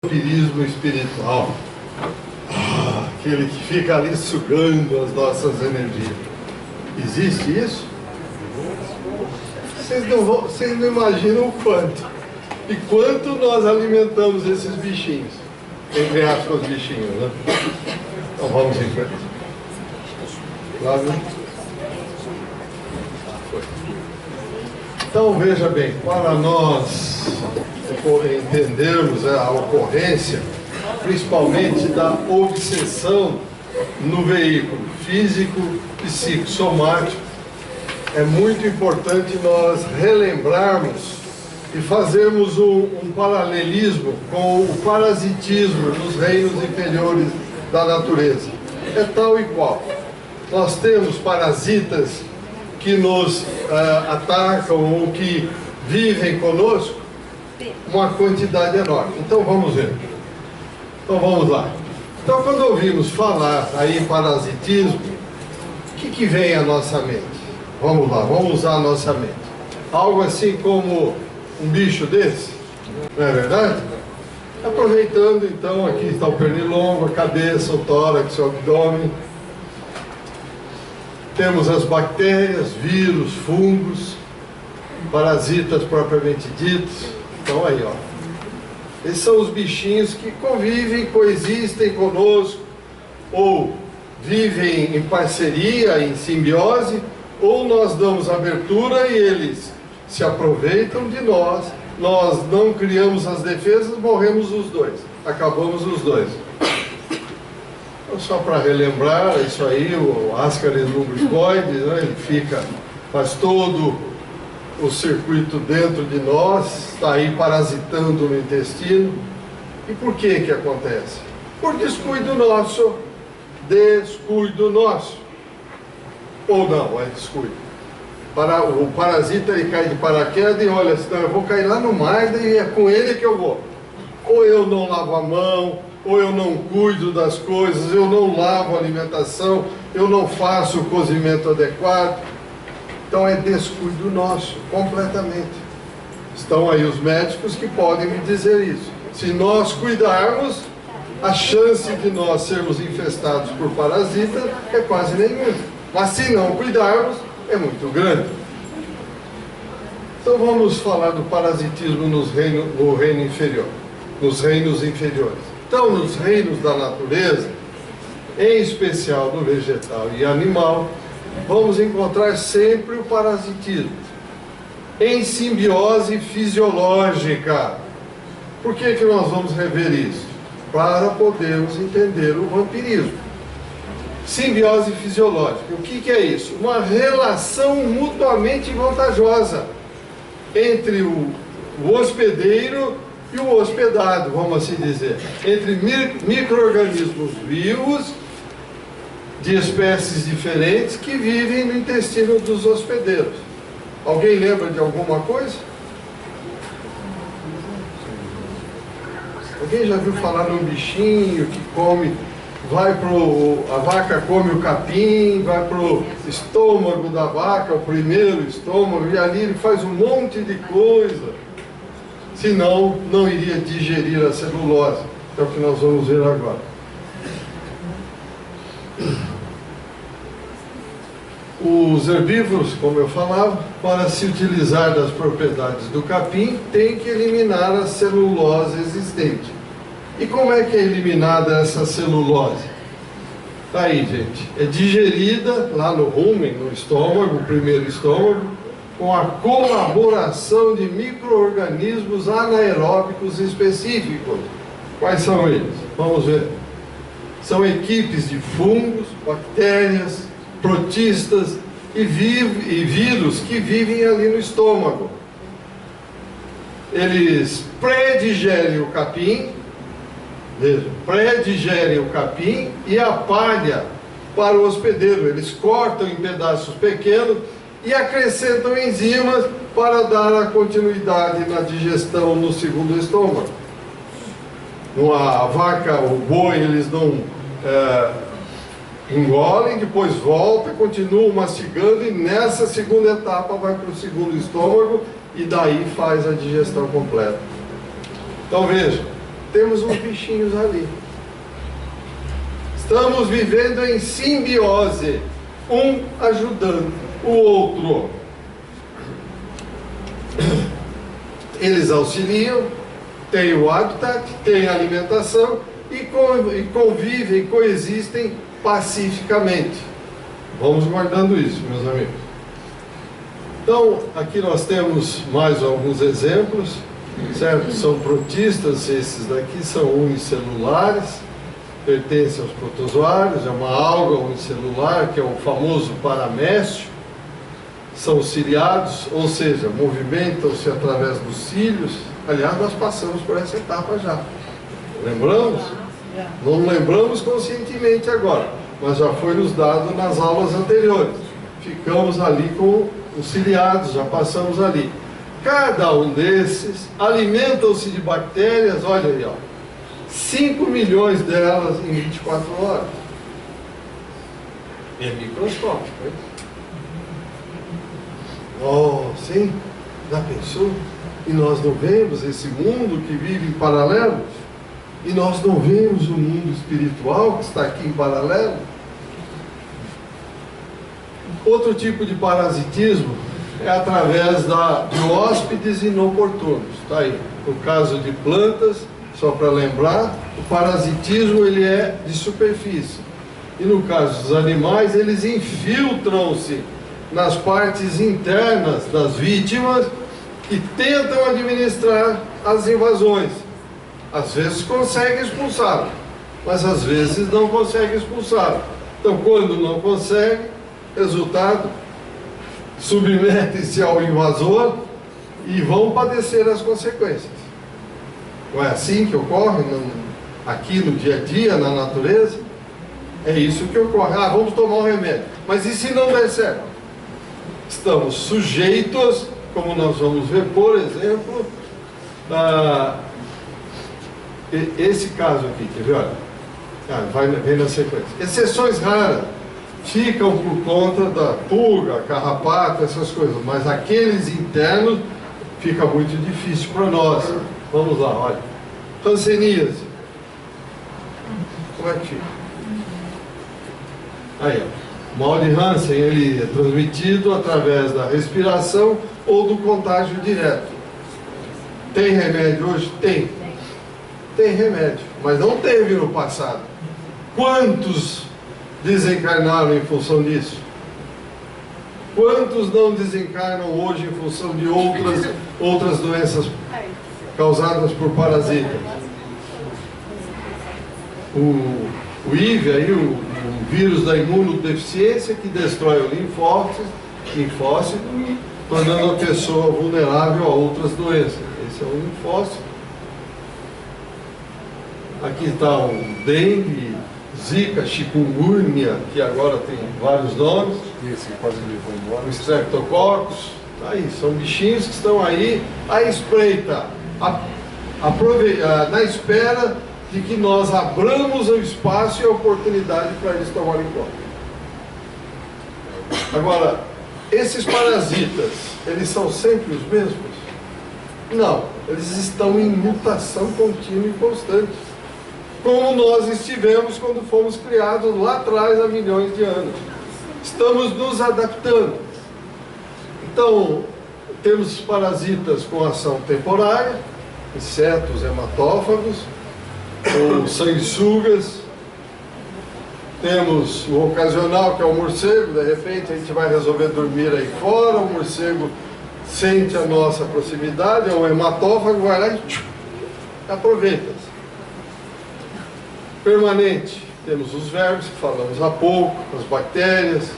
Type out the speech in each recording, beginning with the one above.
vampirismo espiritual, aquele que fica ali sugando as nossas energias. Existe isso? Vocês não imaginam o quanto. E quanto nós alimentamos esses bichinhos. Entre aspas, bichinhos, né? Então vamos em frente. Lá, né? Então veja bem, para nós entendermos a ocorrência, principalmente da obsessão no veículo físico, psicossomático, é muito importante nós relembrarmos e fazermos um paralelismo com o parasitismo nos reinos inferiores da natureza. É tal e qual. Nós temos parasitas que nos atacam ou que vivem conosco, uma quantidade enorme. Então vamos ver. Então vamos lá. Então quando ouvimos falar aí em parasitismo, o que vem à nossa mente? Vamos lá, vamos usar a nossa mente. Algo assim como um bicho desse, não é verdade? Aproveitando então, aqui está o pernilongo, a cabeça, o tórax, o abdômen. Temos as bactérias, vírus, fungos, parasitas propriamente ditos. Então aí, ó. Esses são os bichinhos que convivem, coexistem conosco, ou vivem em parceria, em simbiose, ou nós damos abertura e eles se aproveitam de nós, nós não criamos as defesas, morremos os dois, acabamos os dois. Então, só para relembrar, isso aí, o Ascaris lumbricoides, né, ele faz todo o circuito dentro de nós, está aí parasitando no intestino. E por que acontece? Por descuido nosso. Descuido nosso. Ou não, é descuido. O parasita ele cai de paraquedas e olha, senão eu vou cair lá no mar e é com ele que eu vou. Ou eu não lavo a mão, ou eu não cuido das coisas, eu não lavo a alimentação, eu não faço o cozimento adequado. Então é descuido nosso, completamente. Estão aí os médicos que podem me dizer isso. Se nós cuidarmos, a chance de nós sermos infestados por parasitas é quase nenhuma. Mas se não cuidarmos, é muito grande. Então vamos falar do parasitismo no reino inferior, nos reinos inferiores. Então, nos reinos da natureza, em especial no vegetal e animal, vamos encontrar sempre o parasitismo em simbiose fisiológica. Por que nós vamos rever isso? Para podermos entender o vampirismo. Simbiose fisiológica. O que é isso? Uma relação mutuamente vantajosa entre o hospedeiro e o hospedado, vamos assim dizer. Entre micro-organismos vivos de espécies diferentes que vivem no intestino dos hospedeiros. Alguém lembra de alguma coisa? Alguém já viu falar num bichinho que come, a vaca come o capim, vai para o estômago da vaca, o primeiro estômago, e ali ele faz um monte de coisa, senão não iria digerir a celulose, que é o que nós vamos ver agora. Os herbívoros, como eu falava, para se utilizar das propriedades do capim, tem que eliminar a celulose existente. E como é que é eliminada essa celulose? Tá aí, gente. É digerida lá no rumen, no estômago, o primeiro estômago, com a colaboração de micro-organismos anaeróbicos específicos. Quais são eles? Vamos ver. São equipes de fungos, bactérias, protistas e vírus que vivem ali no estômago. Eles predigerem o capim, predigerem o capim e a palha para o hospedeiro. Eles cortam em pedaços pequenos e acrescentam enzimas para dar a continuidade na digestão no segundo estômago. A vaca, o boi, eles não engolem, depois voltam, continuam mastigando e nessa segunda etapa vai para o segundo estômago e daí faz a digestão completa. Então veja, temos uns bichinhos ali. Estamos vivendo em simbiose, um ajudando o outro. Eles auxiliam, têm o habitat, têm a alimentação e convivem, coexistem pacificamente. Vamos guardando isso, meus amigos. Então, aqui nós temos mais alguns exemplos, certo? São protistas, esses daqui são unicelulares, pertencem aos protozoários, é uma alga unicelular, que é o famoso paramécio. São ciliados, ou seja, movimentam-se através dos cílios. Aliás, nós passamos por essa etapa já. Lembramos? Não lembramos conscientemente agora, mas já foi nos dado nas aulas anteriores. Ficamos ali com os ciliados, já passamos ali. Cada um desses alimentam-se de bactérias, olha aí, ó, 5 milhões delas em 24 horas. É microscópico, hein? Oh, sim? Já pensou? E nós não vemos esse mundo que vive em paralelo? E nós não vemos o mundo espiritual que está aqui em paralelo? Outro tipo de parasitismo é através de hóspedes inoportunos. Está aí. No caso de plantas, só para lembrar, o parasitismo ele é de superfície. E no caso dos animais, eles infiltram-se nas partes internas das vítimas e tentam administrar as invasões. Às vezes conseguem expulsá-lo, mas às vezes não conseguem expulsá-lo. Então, quando não consegue, resultado, submetem-se ao invasor e vão padecer as consequências. Não é assim que ocorre aqui no dia a dia, na natureza? É isso que ocorre. Ah, vamos tomar um remédio. Mas e se não der certo? Estamos sujeitos, como nós vamos ver, por exemplo, esse caso aqui, quer ver? Olha, vem na sequência. Exceções raras ficam por conta da pulga, carrapato, essas coisas, mas aqueles internos fica muito difícil para nós. Vamos lá, olha. Hanseníase. Como é que fica? Aí, ó. O mal de Hansen, ele é transmitido através da respiração ou do contágio direto. Tem remédio hoje? Tem. Tem remédio, mas não teve no passado. Quantos desencarnaram em função disso? Quantos não desencarnam hoje em função de outras doenças causadas por parasitas? O IV, aí, o vírus da imunodeficiência que destrói o linfócito, tornando a pessoa vulnerável a outras doenças. Esse é o linfócito. Aqui está o dengue, zika, chikungunya, que agora tem vários nomes. Esse quase levou embora. O streptococcus. Aí, são bichinhos que estão aí à espreita, na espera de que nós abramos o espaço e a oportunidade para eles tomarem conta. Agora, esses parasitas, eles são sempre os mesmos? Não, eles estão em mutação contínua e constante, como nós estivemos quando fomos criados lá atrás há milhões de anos. Estamos nos adaptando. Então, temos parasitas com ação temporária, insetos hematófagos, ou sanguessugas. Temos o ocasional, que é o morcego. De repente a gente vai resolver dormir aí fora, o morcego sente a nossa proximidade, é um hematófago, vai lá e aproveita-se. Permanente, temos os vermes, que falamos há pouco, as bactérias.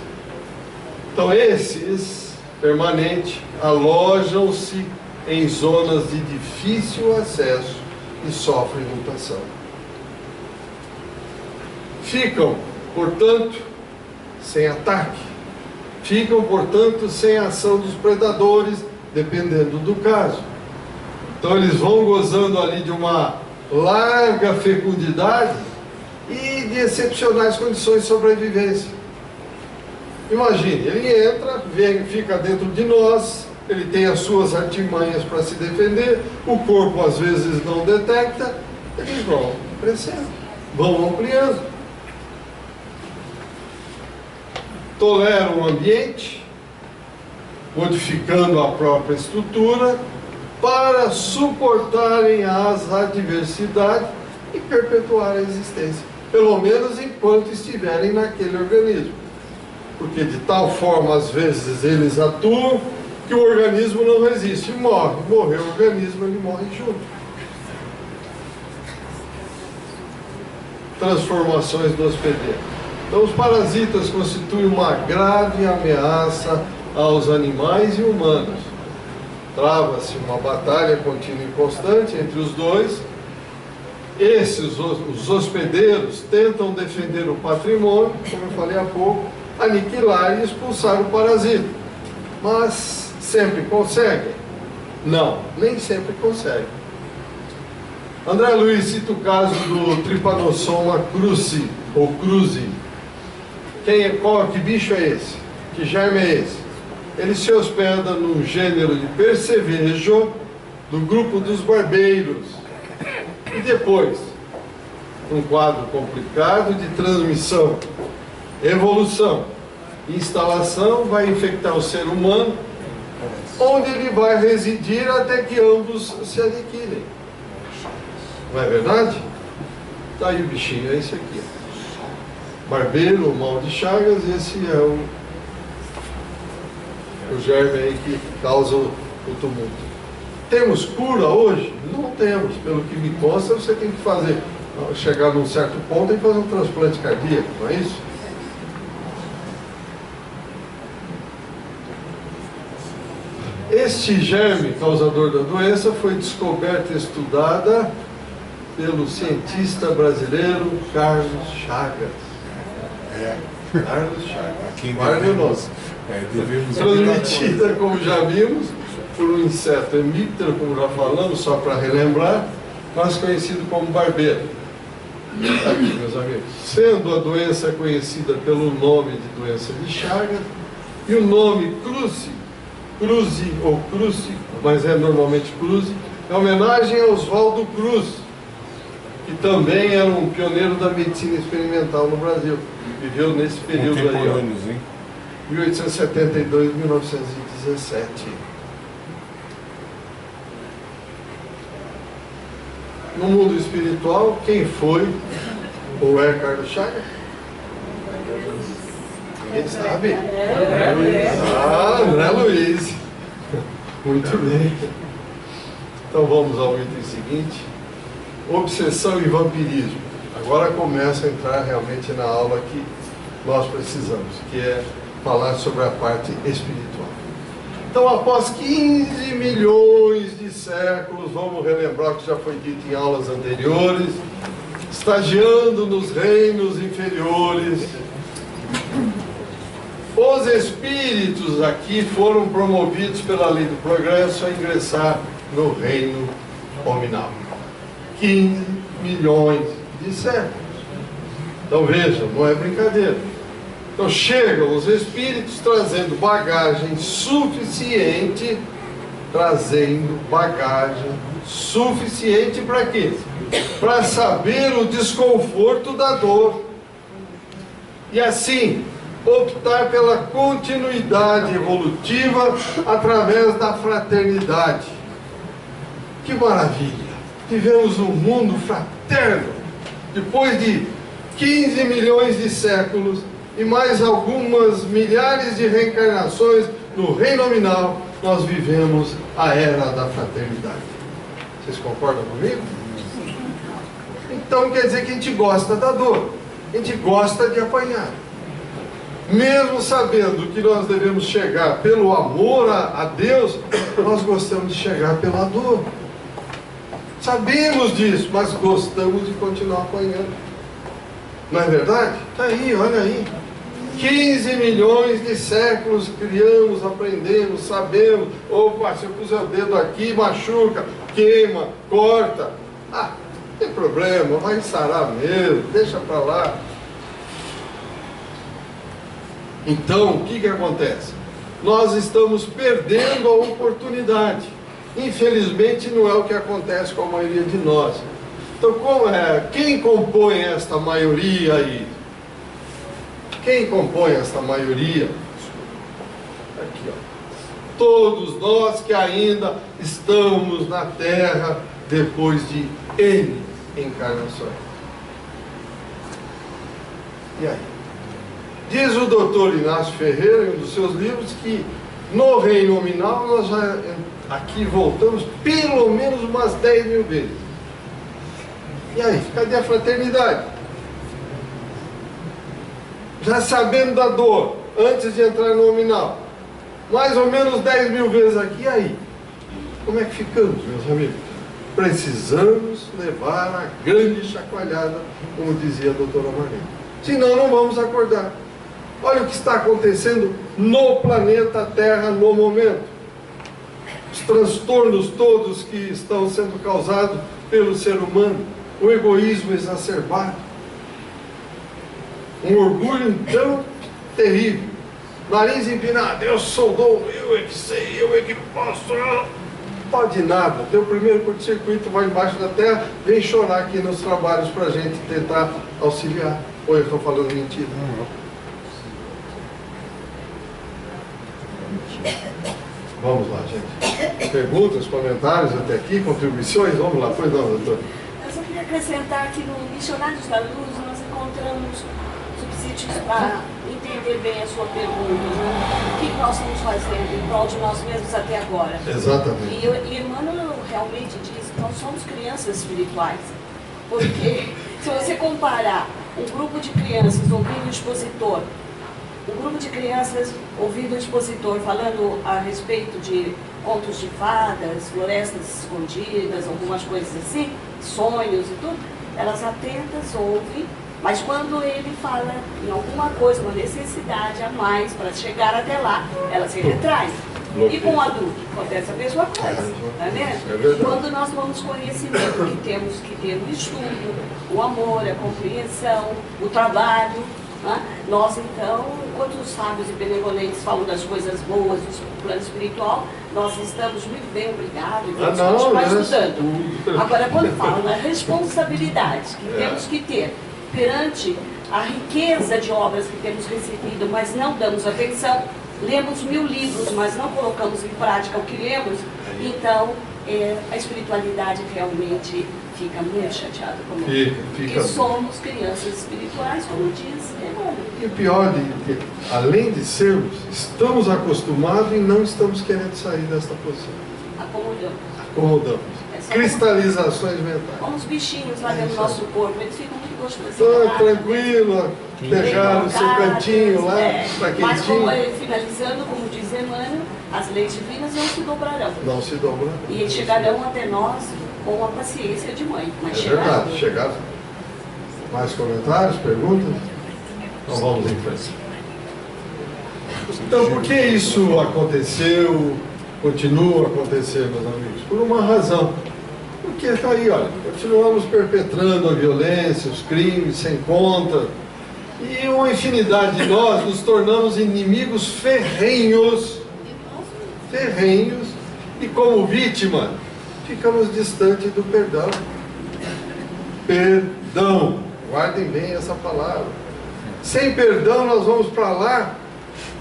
Então esses, permanente, alojam-se em zonas de difícil acesso e sofrem mutação. Ficam, portanto, sem ataque. Ficam, portanto, sem ação dos predadores, dependendo do caso. Então eles vão gozando ali de uma larga fecundidade e de excepcionais condições de sobrevivência. Imagine, ele entra, fica dentro de nós, ele tem as suas artimanhas para se defender, o corpo às vezes não detecta, eles vão crescendo, vão ampliando. Toleram o ambiente, modificando a própria estrutura para suportarem as adversidades e perpetuar a existência, pelo menos enquanto estiverem naquele organismo. Porque de tal forma, às vezes, eles atuam que o organismo não resiste e morre. Morreu o organismo, ele morre junto. Transformações do hospedeiro. Então, os parasitas constituem uma grave ameaça aos animais e humanos. Trava-se uma batalha contínua e constante entre os dois. Esses, os hospedeiros, tentam defender o patrimônio, como eu falei há pouco, aniquilar e expulsar o parasita. Mas sempre conseguem? Não, nem sempre conseguem. André Luiz cita o caso do Trypanosoma cruzi, ou cruzi. Que bicho é esse? Que germe é esse? Ele se hospeda num gênero de percevejo do grupo dos barbeiros. E depois, um quadro complicado de transmissão, evolução, instalação, vai infectar o ser humano, onde ele vai residir até que ambos se aniquilem. Não é verdade? Tá aí o bichinho, é esse aqui. Barbeiro, o mal de Chagas, esse é o germe aí que causa o tumulto. Temos cura hoje? Não temos. Pelo que me consta, você tem que chegar num certo ponto e fazer um transplante cardíaco, não é isso? Este germe causador da doença foi descoberta e estudada pelo cientista brasileiro Carlos Chagas. Carlos Chagas. Guarde o nome. Transmitida, como já vimos, por um inseto hemíptero, como já falamos, só para relembrar, mas conhecido como barbeiro. Aqui, meus amigos. Sendo a doença conhecida pelo nome de doença de Chagas, e o nome Cruzi, ou Cruzi, mas é normalmente Cruzi, é homenagem a Oswaldo Cruz, que também era um pioneiro da medicina experimental no Brasil. Viveu nesse período aí, ó. 1872 1917. No mundo espiritual, quem foi ou é Carlos Chagas? Ninguém sabe? André Luiz. Muito bem. Então vamos ao item seguinte. Obsessão e vampirismo. Agora começa a entrar realmente na aula que nós precisamos, que é falar sobre a parte espiritual. Então, após 15 milhões de séculos, vamos relembrar o que já foi dito em aulas anteriores, estagiando nos reinos inferiores, os espíritos aqui foram promovidos pela lei do progresso a ingressar no reino nominal. 15 milhões de séculos. Então vejam, não é brincadeira. Então chegam os espíritos trazendo bagagem suficiente, para quê? Para saber o desconforto da dor. E assim, optar pela continuidade evolutiva através da fraternidade. Que maravilha! Vivemos um mundo fraterno. Depois de 15 milhões de séculos e mais algumas milhares de reencarnações no reino nominal, nós vivemos a era da fraternidade. Vocês concordam comigo? Então quer dizer que a gente gosta da dor, a gente gosta de apanhar. Mesmo sabendo que nós devemos chegar pelo amor a Deus, nós gostamos de chegar pela dor. Sabemos disso, mas gostamos de continuar apanhando. Não é verdade? Está aí, olha aí. 15 milhões de séculos criamos, aprendemos, sabemos. Opa, se eu puser o dedo aqui, machuca, queima, corta. Ah, não tem problema, vai sarar mesmo, deixa para lá. Então, o que acontece? Nós estamos perdendo a oportunidade. Infelizmente, não é o que acontece com a maioria de nós. Então, quem compõe esta maioria aí? Quem compõe esta maioria? Aqui, ó. Todos nós que ainda estamos na Terra depois de N encarnações. E aí? Diz o doutor Inácio Ferreira, em um dos seus livros, que no reino nominal nós já aqui voltamos pelo menos umas 10 mil vezes. E aí, cadê a fraternidade? Já sabendo da dor, antes de entrar no nominal, mais ou menos 10 mil vezes aqui, e aí? Como é que ficamos, meus amigos? Precisamos levar a grande chacoalhada, como dizia a doutora Maria. Senão não vamos acordar. Olha o que está acontecendo no planeta Terra no momento. Os transtornos todos que estão sendo causados pelo ser humano. O egoísmo exacerbado. Um orgulho, então, terrível. Nariz empinado, eu sou dono, eu é que sei, eu é que posso. Não pode nada. Teu primeiro curto-circuito vai embaixo da terra, vem chorar aqui nos trabalhos para a gente tentar auxiliar. Ou eu estou falando mentira? Vamos lá, gente. Perguntas, comentários até aqui, contribuições? Vamos lá, pois não, doutor? Eu só queria acrescentar que no Missionários da Luz nós encontramos subsídios para entender bem a sua pergunta, né? O que nós estamos fazendo em prol de nós mesmos até agora. Exatamente. E Emmanuel realmente diz que nós somos crianças espirituais. Porque se você comparar um grupo de crianças ouvindo o expositor, um grupo de crianças ouvindo o expositor falando a respeito de contos de fadas, florestas escondidas, algumas coisas assim, sonhos e tudo, elas atentas ouvem, mas quando ele fala em alguma coisa, uma necessidade a mais para chegar até lá, elas se retraem. E com o adulto acontece a mesma coisa, tá vendo? Quando nós tomamos conhecimento que temos que ter o estudo, o amor, a compreensão, o trabalho, né? Nós então, enquanto os sábios e benevolentes falam das coisas boas do plano espiritual, nós estamos muito bem, obrigado, e vamos continuar estudando. Agora, quando falam na responsabilidade que temos que ter perante a riqueza de obras que temos recebido, mas não damos atenção, lemos 1000 livros, mas não colocamos em prática o que lemos, então a espiritualidade realmente fica muito chateada conosco. Porque somos crianças espirituais, como diz Emmanuel. E o pior, além de sermos, estamos acostumados e não estamos querendo sair desta posição. Acomodamos. Cristalizações mentais. Como os bichinhos lá dentro do nosso corpo, eles ficam muito gostosinhos. Tranquilo, pegaram o seu cantinho lá, quentinho. Mas finalizando, como diz Emmanuel, as leis divinas não se dobrarão. Não se dobrarão. E chegarão até nós com a paciência de mãe. Mas verdade, chegaram. Mais comentários, perguntas? Então vamos em frente. Então, por que isso aconteceu, continua a acontecer, meus amigos? Por uma razão. Porque está aí, olha, continuamos perpetrando a violência, os crimes sem conta, e uma infinidade de nós nos tornamos inimigos ferrenhos, e como vítima, ficamos distante do perdão. Perdão, guardem bem essa palavra. Sem perdão nós vamos para lá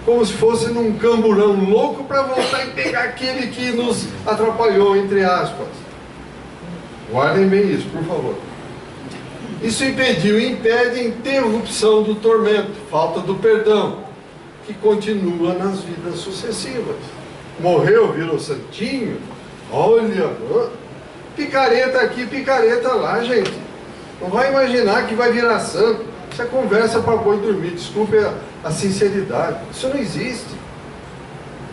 como se fosse num camburão louco para voltar e pegar aquele que nos atrapalhou, entre aspas. Guardem bem isso, por favor. Isso impediu e impede a interrupção do tormento, falta do perdão, que continua nas vidas sucessivas. Morreu, virou santinho, olha, picareta aqui, picareta lá, gente. Não vai imaginar que vai virar santo. Isso é conversa para boi dormir, desculpe a sinceridade. Isso não existe.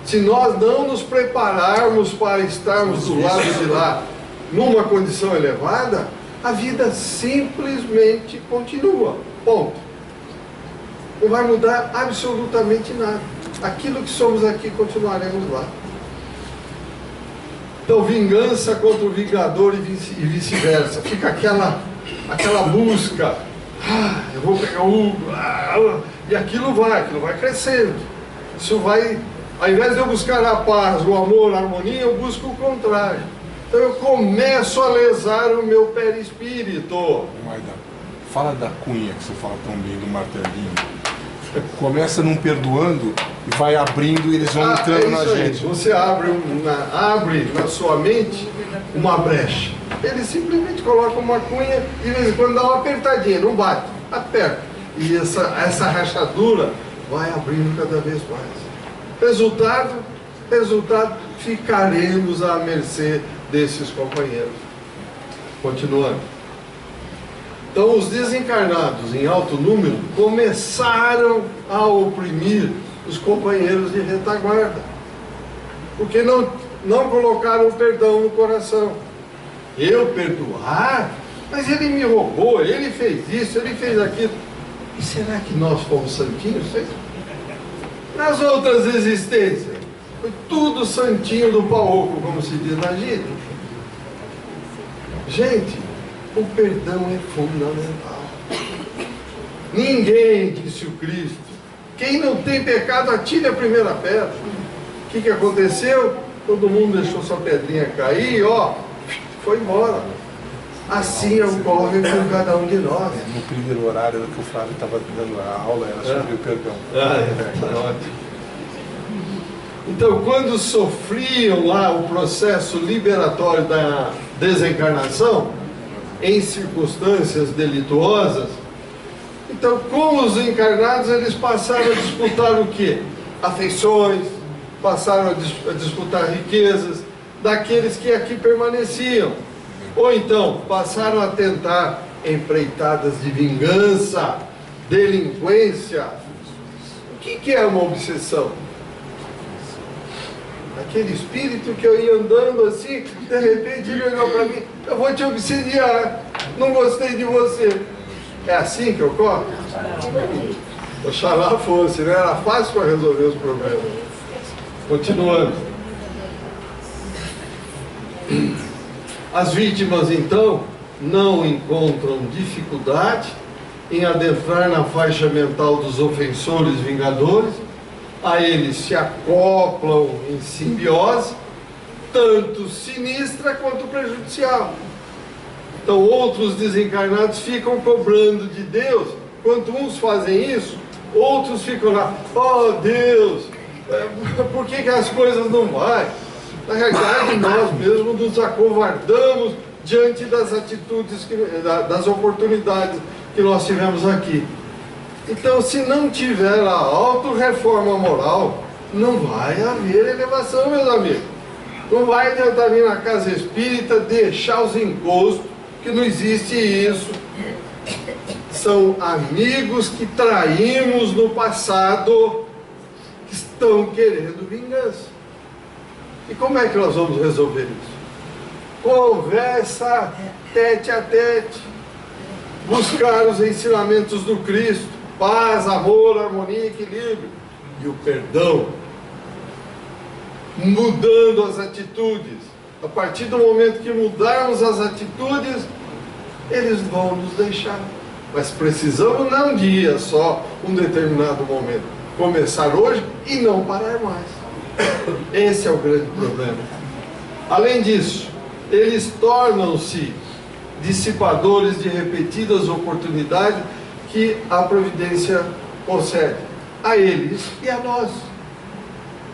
Se nós não nos prepararmos para estarmos do lado de lá, numa condição elevada, a vida simplesmente continua. Ponto. Não vai mudar absolutamente nada. Aquilo que somos aqui, continuaremos lá. Então, vingança contra o vingador e vice-versa. Fica aquela busca. Eu vou pegar o Hugo. E aquilo vai crescendo. Isso vai, ao invés de eu buscar a paz, o amor, a harmonia, eu busco o contrário. Então eu começo a lesar o meu perispírito. Fala da cunha que você fala tão bem, do martelinho. Começa não perdoando e vai abrindo e eles vão entrando na gente. Você abre na sua mente uma brecha. Ele simplesmente coloca uma cunha e de vez em quando dá uma apertadinha, não bate, aperta. E essa rachadura vai abrindo cada vez mais. Resultado, ficaremos à mercê desses companheiros. Continuando. Então, os desencarnados em alto número começaram a oprimir os companheiros de retaguarda, porque não colocaram o perdão no coração. Eu perdoar? Mas ele me roubou, ele fez isso, ele fez aquilo. E será que nós fomos santinhos? Nas outras existências, foi tudo santinho do pau oco, como se diz na gíria. Gente, o perdão é fundamental. Ninguém, disse o Cristo, quem não tem pecado atire a primeira pedra. O que aconteceu? Todo mundo deixou sua pedrinha cair, foi embora. Assim ocorre com cada um de nós. No primeiro horário que o Flávio estava dando a aula, era sobre o perdão. Ótimo. Então, quando sofriam lá o processo liberatório da desencarnação, em circunstâncias delituosas, então, com os encarnados, eles passaram a disputar o quê? Afeições, passaram a disputar riquezas daqueles que aqui permaneciam. Ou então, passaram a tentar empreitadas de vingança, delinquência. O que é uma obsessão? Aquele espírito que eu ia andando assim, de repente ele olhou para mim, eu vou te obsediar, não gostei de você. É assim que ocorre? Oxalá fosse, né? Era fácil para resolver os problemas. Continuando. As vítimas, então, não encontram dificuldade em adentrar na faixa mental dos ofensores vingadores. A eles se acoplam em simbiose, tanto sinistra quanto prejudicial. Então outros desencarnados ficam cobrando de Deus. Quando uns fazem isso, outros ficam lá, Deus, por que as coisas não vão? Na realidade, nós mesmos nos acovardamos diante das atitudes, das oportunidades que nós tivemos aqui. Então, se não tiver a autorreforma moral, não vai haver elevação, meus amigos. Não vai adiantar vir na casa espírita deixar os encostos, que não existe isso. São amigos que traímos no passado, que estão querendo vingança. E como é que nós vamos resolver isso? Conversa tete a tete, buscar os ensinamentos do Cristo. Paz, amor, harmonia, equilíbrio. E o perdão. Mudando as atitudes. A partir do momento que mudarmos as atitudes, eles vão nos deixar. Mas precisamos não um dia só, um determinado momento. Começar hoje e não parar mais. Esse é o grande problema. Além disso, eles tornam-se dissipadores de repetidas oportunidades que a providência concede a eles e a nós.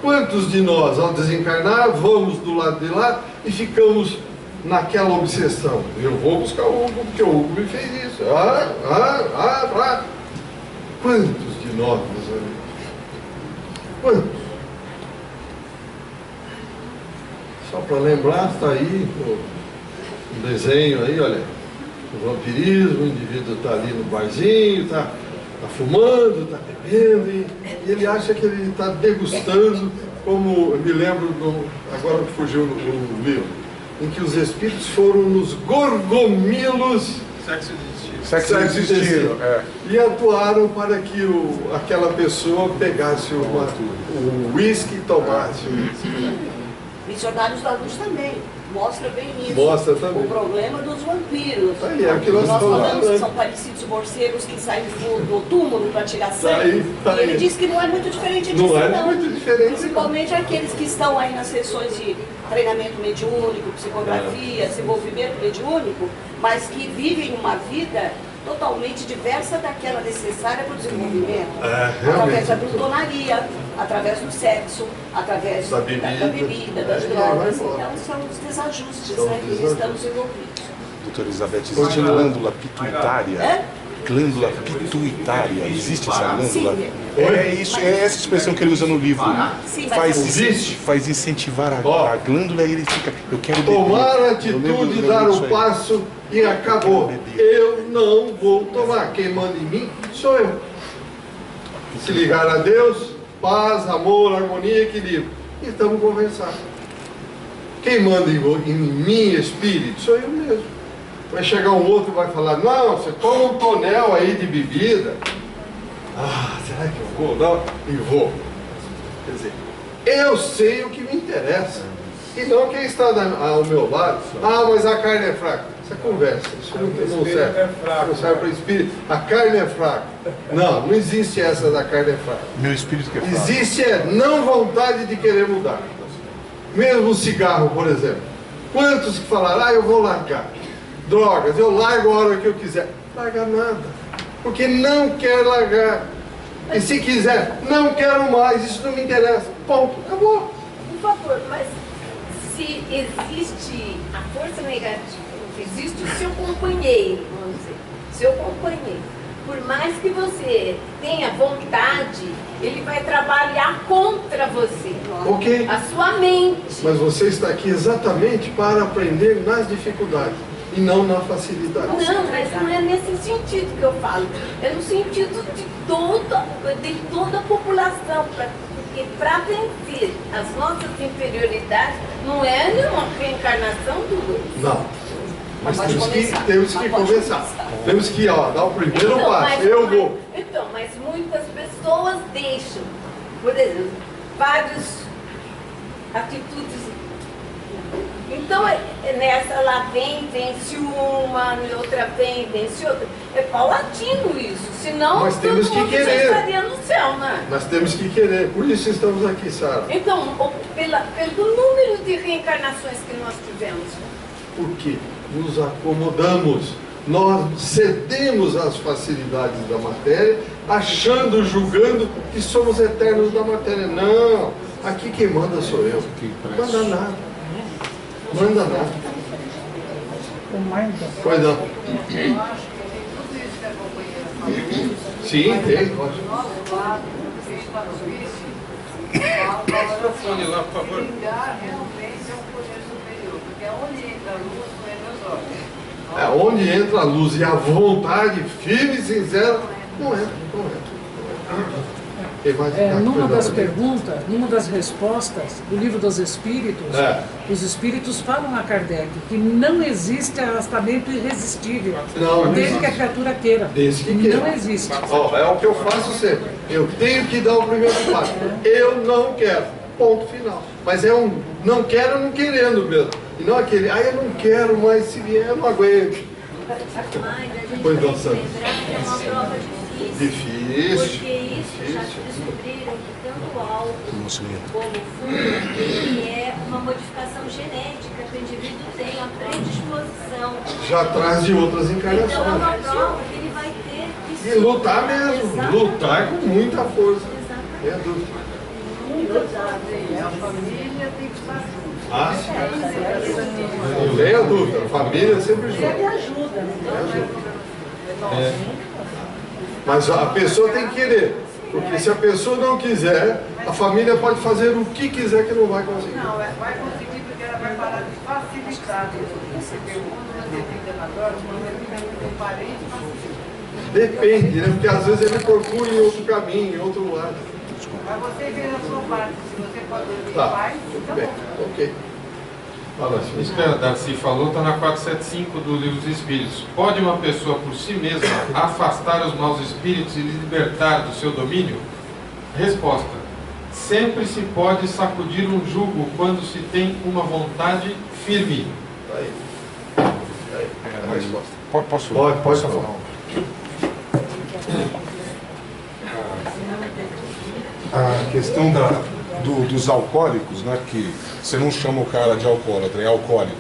Quantos de nós, ao desencarnar, vamos do lado de lá e ficamos naquela obsessão? Eu vou buscar o Hugo, porque o Hugo me fez isso. Quantos de nós, meus amigos? Quantos? Só para lembrar, está aí o desenho aí, olha. O vampirismo, o indivíduo está ali no barzinho, está fumando, está bebendo, e ele acha que ele está degustando, como me lembro, agora que fugiu no livro, em que os espíritos foram nos gorgomilos sexo e destino, e atuaram para que aquela pessoa pegasse o uísque e tomasse o uísque. Missionários da Luz também. mostra bem isso. Mostra também. O problema dos vampiros. Aí, é o que nós falamos falamos. que são parecidos morcegos que saem do túmulo para tirar sangue. Tá aí. E ele diz que não é muito diferente disso, Não é muito diferente. Principalmente aqueles que estão aí nas sessões de treinamento mediúnico, psicografia, desenvolvimento mediúnico, mas que vivem uma vida totalmente diversa daquela necessária para o desenvolvimento. Através da glutonaria, através do sexo, através da bebida, das drogas. Então são os desajustes, né, que estamos envolvidos. Doutora Elizabeth, existe glândula pituitária? Glândula pituitária, existe essa glândula? Sim. É isso, é essa expressão que ele usa no livro. Sim, Faz incentivar a glândula e ele fica, eu quero beber. Tomar a atitude, dar o passo e acabou. Eu não vou tomar. Quem manda em mim sou eu. Se ligar a Deus, paz, amor, harmonia, equilíbrio. E estamos conversando. Quem manda em mim, espírito, sou eu mesmo. Vai chegar um outro e vai falar, não, você toma um tonel aí de bebida. Ah, será que eu vou? Não, e vou. Quer dizer, eu sei o que me interessa. E não quem está ao meu lado. Ah, mas a carne é fraca. Essa conversa, isso não serve. Não serve para o espírito. A carne é fraca. Não existe essa da carne é fraca. Meu espírito que é fraco. Existe não vontade de querer mudar. Mesmo o cigarro, por exemplo. Quantos que falaram, eu vou largar. Drogas, eu largo a hora que eu quiser. Larga nada. Porque não quer largar. E se quiser, não quero mais, isso não me interessa. Ponto, acabou. Por favor, mas se existe a força negativa, existe o seu companheiro, vamos dizer, seu companheiro. Por mais que você tenha vontade, ele vai trabalhar contra você. Ok. A sua mente. Mas você está aqui exatamente para aprender nas dificuldades e não na facilidade. Não, mas não é nesse sentido que eu falo. É no sentido de toda a população. Porque para vencer as nossas inferioridades, não é nenhuma reencarnação do outro. Não. Mas Pode temos que começar. Temos que dar o primeiro passo. Eu vou. Então, mas muitas pessoas deixam, por exemplo, várias atitudes. Então, nessa lá vence uma, outra vence outra. É paulatino isso, senão Mas temos todo mundo que já querer. estaria no céu, né? Nós temos que querer. Por isso estamos aqui, Sara. Então, pelo número de reencarnações que nós tivemos. Por quê? Nos acomodamos. Nós cedemos às facilidades da matéria, achando, julgando que somos eternos da matéria. Não, aqui quem manda sou eu. Manda nada. Manda nada. Pois não. Sim, tem. Microfone lá, por favor. Brilhar realmente é um poder superior, porque onde entra a luz não é meus olhos. É onde entra a luz e a vontade firme e sincera, não entra. Numa das perguntas, numa das respostas do Livro dos Espíritos, os Espíritos falam a Kardec que não existe arrastamento irresistível, Não desde existe. que a criatura queira. Desde que queira. Não existe. Ó, é o que eu faço sempre. Eu tenho que dar o primeiro passo. Eu não quero. Ponto final. Mas é um não quero não querendo mesmo. E não aquele, eu não quero, mas se vier eu não aguento. Mas a gente Pois tem não, que Sandra. lembrar que é uma prova difícil. Difícil. Porque isso já descobriram que tanto o álcool como o fumo, ele é uma modificação genética que o indivíduo tem, uma predisposição. Já traz de outras Então é encarnações. uma prova que ele vai ter que E lutar mesmo. Exatamente. Lutar com muita força. Exatamente. É dúvida. A família tem que estar junto. Ah, sim. Não tenha dúvida. A família sempre junto. Ele ajuda, né? Mas a pessoa tem que querer. Porque se a pessoa não quiser, a família pode fazer o que quiser que não vai conseguir. Não, vai conseguir porque ela vai parar de facilitar isso. Você pergunta, mas ele tem agora, o problema é que tem parente facilita. Depende, né? Porque às vezes ele procura em outro caminho, em outro lado. Mas você vê a sua parte, se você pode ouvir Tá, paz, tudo tá bem. bom. Ok. Fala, Isso que a Darcy falou está na 475 do Livro dos Espíritos. Pode uma pessoa por si mesma afastar os maus espíritos e libertar do seu domínio? Resposta: sempre se pode sacudir um jugo quando se tem uma vontade firme. Aí. É, mas posso Pode falar? falar. A questão dos alcoólicos, né, que você não chama o cara de alcoólatra, é alcoólico.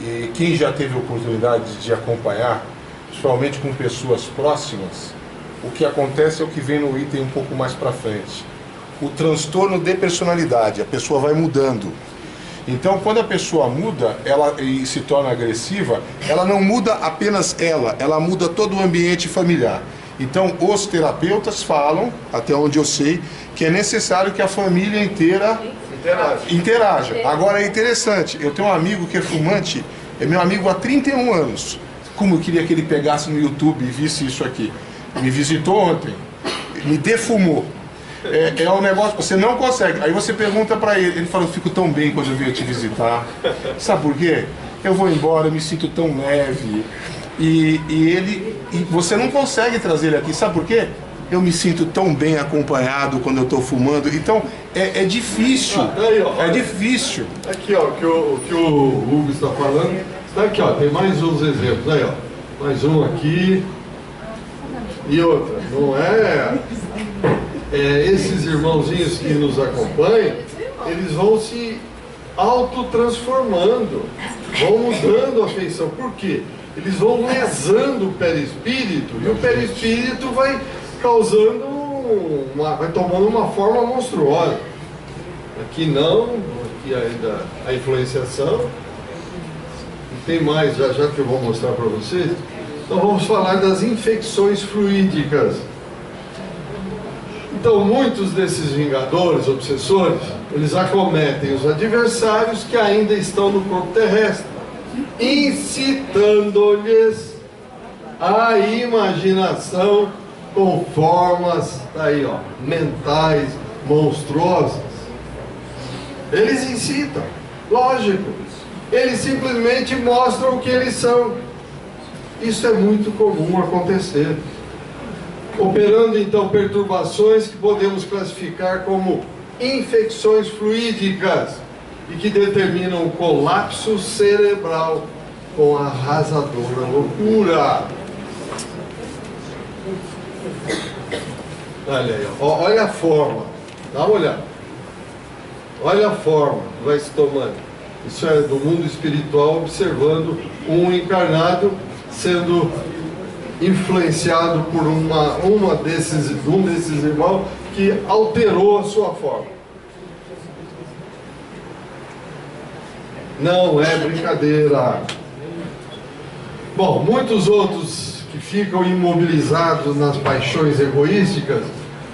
E quem já teve oportunidade de acompanhar, principalmente com pessoas próximas, o que acontece é o que vem no item um pouco mais para frente. O transtorno de personalidade, a pessoa vai mudando. Então, quando a pessoa muda e se torna agressiva, ela não muda apenas ela muda todo o ambiente familiar. Então, os terapeutas falam, até onde eu sei, que é necessário que a família inteira interaja. Agora, é interessante, eu tenho um amigo que é fumante, é meu amigo há 31 anos. Como eu queria que ele pegasse no YouTube e visse isso aqui. Me visitou ontem, me defumou. É um negócio, você não consegue. Aí você pergunta pra ele fala, eu fico tão bem quando eu venho te visitar. Sabe por quê? Eu vou embora, eu me sinto tão leve. E você não consegue trazer ele aqui, sabe por quê? Eu me sinto tão bem acompanhado quando eu estou fumando. Então, é difícil. Aí, ó, é difícil. Aqui, ó, o que o Hugo está falando. Está aqui, ó, tem mais uns exemplos. Aí, ó, mais um aqui. E outra, não é esses irmãozinhos que nos acompanham, eles vão se autotransformando, vão mudando a feição. Por quê? Eles vão lesando o perispírito e o perispírito vai causando vai tomando uma forma monstruosa. Aqui não, aqui ainda a influenciação. E tem mais, já que eu vou mostrar para vocês. Então vamos falar das infecções fluídicas. Então muitos desses vingadores, obsessores, eles acometem os adversários que ainda estão no corpo terrestre, incitando-lhes a imaginação com formas aí, ó, mentais monstruosas. Eles incitam, lógico, eles simplesmente mostram o que eles são. Isso é muito comum acontecer, operando então perturbações que podemos classificar como infecções fluídicas e que determinam o colapso cerebral com arrasadora loucura. Olha aí, ó, olha a forma, dá uma olhada. Olha a forma que vai se tomando. Isso é do mundo espiritual, observando um encarnado sendo influenciado por um desses irmãos que alterou a sua forma. Não é brincadeira. Bom, muitos outros que ficam imobilizados nas paixões egoísticas,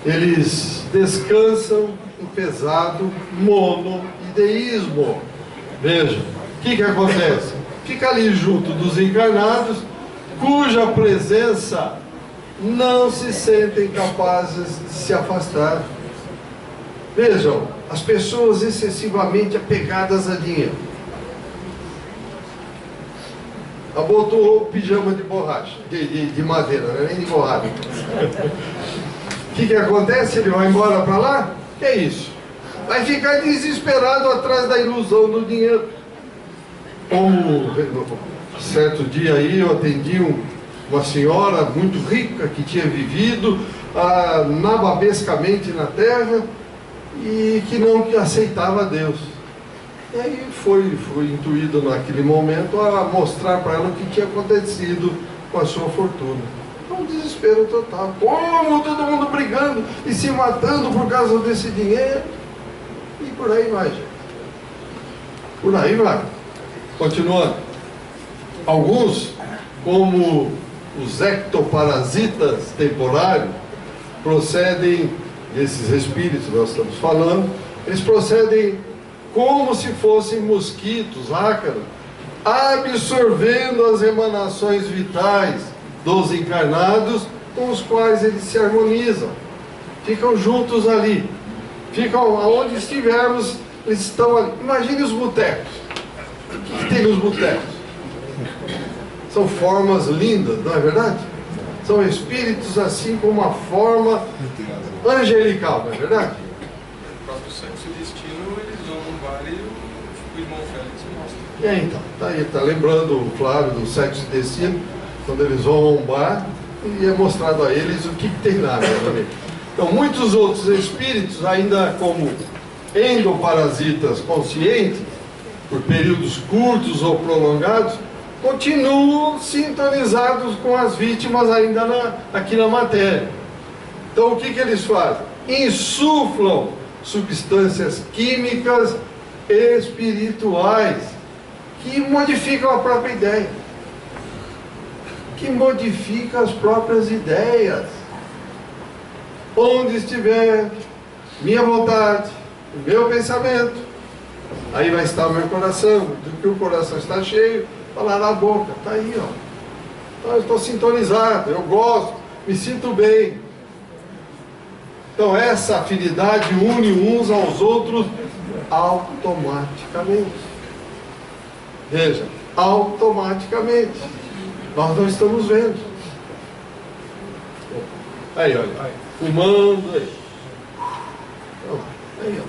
eles descansam em pesado monoideísmo. Veja, o que acontece? Fica ali junto dos encarnados, cuja presença não se sentem capazes de se afastar. Vejam, as pessoas excessivamente apegadas a dinheiro. Abotoou o pijama de borracha, de madeira, não é nem de borracha. O que acontece? Ele vai embora para lá? Que é isso? Vai ficar desesperado atrás da ilusão do dinheiro. Como certo dia aí eu atendi uma senhora muito rica que tinha vivido nababescamente na terra e que não aceitava Deus. E aí foi intuído naquele momento a mostrar para ela o que tinha acontecido com a sua fortuna. Um desespero total. Como todo mundo brigando e se matando por causa desse dinheiro. E por aí vai, gente. Por aí vai. Continuando. Alguns, como os ectoparasitas temporários, procedem, desses espíritos que nós estamos falando, eles procedem como se fossem mosquitos, ácaros, absorvendo as emanações vitais dos encarnados com os quais eles se harmonizam. Ficam juntos ali. Ficam aonde estivermos, eles estão ali. Imagine os botecos. O que tem nos botecos? São formas lindas, não é verdade? São espíritos assim com uma forma angelical, não é verdade? sexo e destino, eles vão no bar e o irmão Félix mostra. Então, tá aí, tá lembrando o Flávio do sexo e destino, quando eles vão a um bar e é mostrado a eles o que tem lá, meu amigo. Então, muitos outros espíritos, ainda como endoparasitas conscientes, por períodos curtos ou prolongados, continuam sintonizados com as vítimas ainda aqui na matéria. Então, o que eles fazem? Insuflam substâncias químicas espirituais que modificam a própria ideia, que modificam as próprias ideias. Onde estiver minha vontade, o meu pensamento, aí vai estar o meu coração. Do que o coração está cheio, falar na boca. Está aí, ó. Então, eu estou sintonizado, eu gosto, me sinto bem. Então essa afinidade une uns aos outros automaticamente. Veja, automaticamente. Nós não estamos vendo. Aí, olha, fumando aí. Então, aí, ó.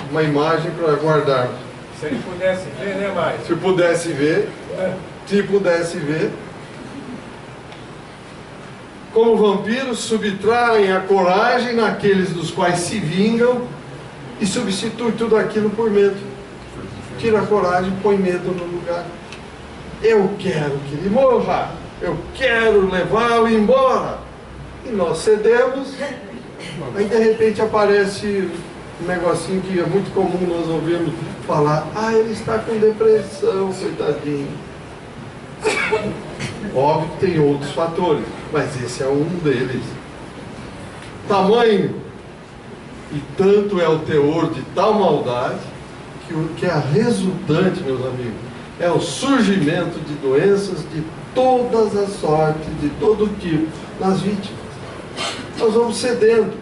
Uma imagem para guardarmos. Se ele pudesse ver, né, mais? Se pudesse ver, se pudesse ver. Como vampiros, subtraem a coragem naqueles dos quais se vingam e substituem tudo aquilo por medo. Tira a coragem, põe medo no lugar. Eu quero que ele morra, eu quero levá-lo embora. E nós cedemos, aí de repente aparece um negocinho que é muito comum nós ouvimos falar: ah, ele está com depressão, coitadinho. Óbvio que tem outros fatores, mas esse é um deles. Tamanho e tanto é o teor de tal maldade que o que é resultante, meus amigos, é o surgimento de doenças de todas as sortes, de todo tipo, nas vítimas. Nós vamos cedendo,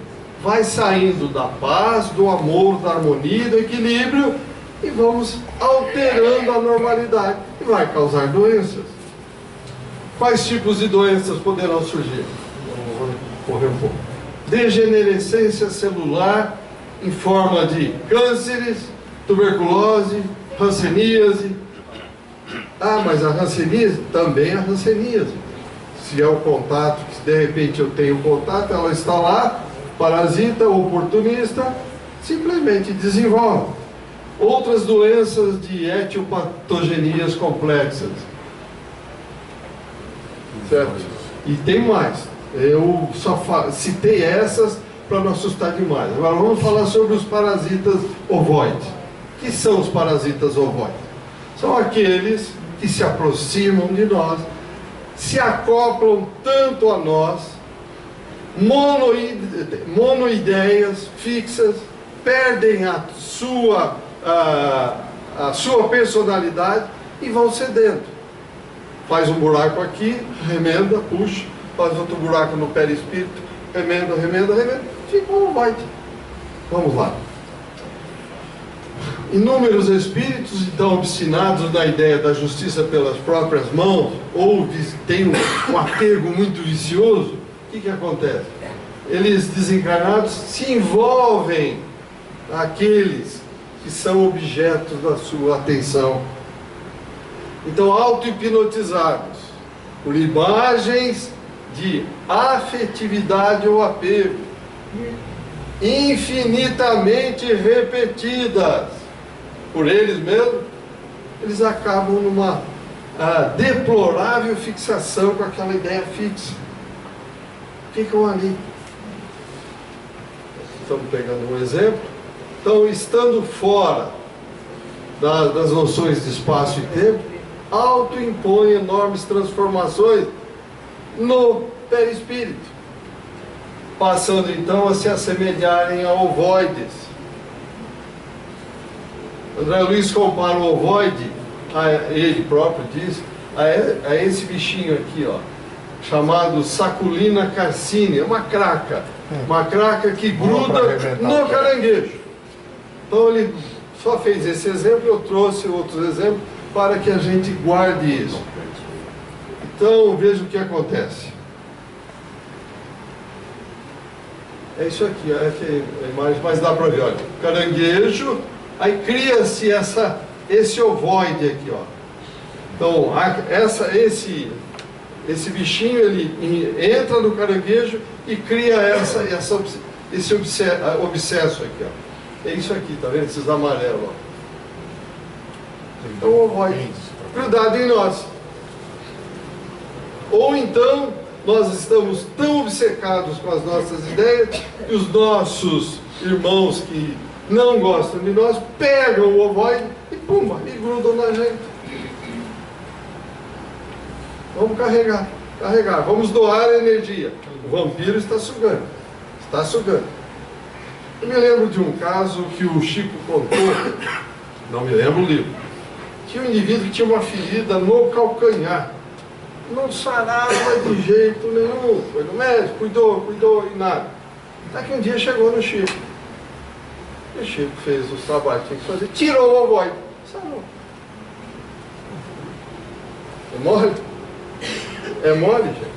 vai saindo da paz, do amor, da harmonia, do equilíbrio, e vamos alterando a normalidade, e vai causar doenças. Quais tipos de doenças poderão surgir? Vamos correr um pouco. Degenerescência celular em forma de cânceres, tuberculose, hanseníase. Ah, mas a hanseníase também é a hanseníase. Se é o contato, se de repente eu tenho contato, ela está lá, parasita, oportunista, simplesmente desenvolve. Outras doenças de etiopatogenias complexas. Certo? E tem mais. Eu só citei essas para não assustar demais. Agora vamos falar sobre os parasitas ovoides. O que são os parasitas ovoides? São aqueles que se aproximam de nós, se acoplam tanto a nós, monoideias fixas, perdem a sua personalidade e vão cedendo. Faz um buraco aqui, remenda, puxa, faz outro buraco no perispírito, remenda, fica um ovoide. Vamos lá. Inúmeros espíritos estão obstinados na ideia da justiça pelas próprias mãos, ou têm um apego muito vicioso. O que acontece? Eles, desencarnados, se envolvem naqueles que são objetos da sua atenção. Então, auto-hipnotizados por imagens de afetividade ou apego, infinitamente repetidas por eles mesmos, eles acabam numa deplorável fixação com aquela ideia fixa. Ficam ali. Estamos pegando um exemplo. Então, estando fora das noções de espaço e tempo, autoimpõe enormes transformações no perispírito, passando então a se assemelharem a ovoides. André Luiz compara o ovoide, ele próprio diz, a esse bichinho aqui, ó, chamado Saculina carcine, é uma craca que gruda no caranguejo. Então ele só fez esse exemplo, eu trouxe outros exemplos para que a gente guarde isso. Então veja o que acontece. É isso aqui, é a imagem, mas dá para ver, olha. Caranguejo, aí cria-se esse ovoide aqui, ó. Então, esse bichinho, ele entra no caranguejo e cria esse obsesso aqui, ó. É isso aqui, tá vendo? Esses amarelos, ó. Então, o ovoide grudado em nós. Ou então, nós estamos tão obcecados com as nossas ideias que os nossos irmãos que não gostam de nós pegam o ovoide e pumba, e grudam na gente. Vamos carregar, vamos doar a energia. O vampiro está sugando, Eu me lembro de um caso que o Chico contou, não me lembro o livro. Tinha um indivíduo que tinha uma ferida no calcanhar. Não sarava de jeito nenhum. Foi no médico, cuidou e nada. Até que um dia chegou no Chico. E o Chico fez os trabalhos que tinha que fazer, tirou o ovoide, sarou. É mole? É mole, gente?